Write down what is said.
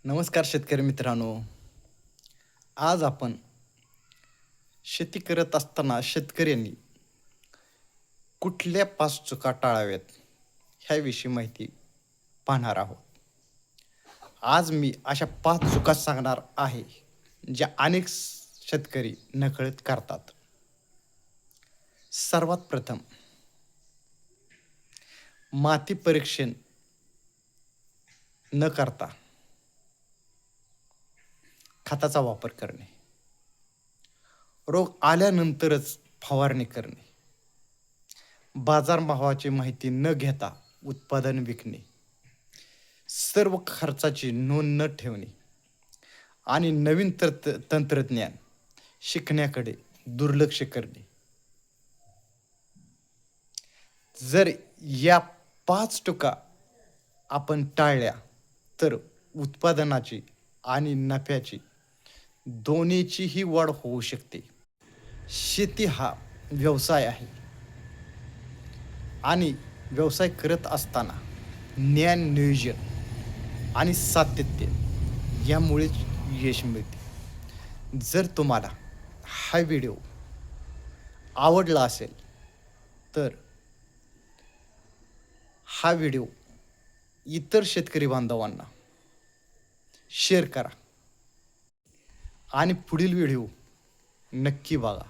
नमस्कार शेतकरी मित्रांनो. आज आपण शेती करत असताना शेतकऱ्यांनी कुठल्या 5 चुका टाळाव्यात ह्याविषयी माहिती पाहणार आहोत. आज मी अशा 5 चुका सांगणार आहे ज्या अनेक शेतकरी नकळत करतात. सर्वात प्रथम माती परीक्षण न करता खताचा वापर करणे, रोग आल्यानंतरच फवारणी करणे, बाजारभावाची माहिती न घेता उत्पादन विकणे, सर्व खर्चाची नोंद न ठेवणे आणि नवीन तंत्रज्ञान शिकण्याकडे दुर्लक्ष करणे. जर या 5 चुका आपण टाळल्या तर उत्पादनाची आणि नफ्याची दोन्हीचीही वाढ होऊ शकते. शेती हा व्यवसाय आहे आणि व्यवसाय करत असताना ज्ञान, नियोजन आणि सातत्य यामुळेच यश मिळते. जर तुम्हाला हा व्हिडिओ आवडला असेल तर हा व्हिडिओ इतर शेतकरी बांधवांना शेअर करा आणि पुढील व्हिडिओ नक्की बघा.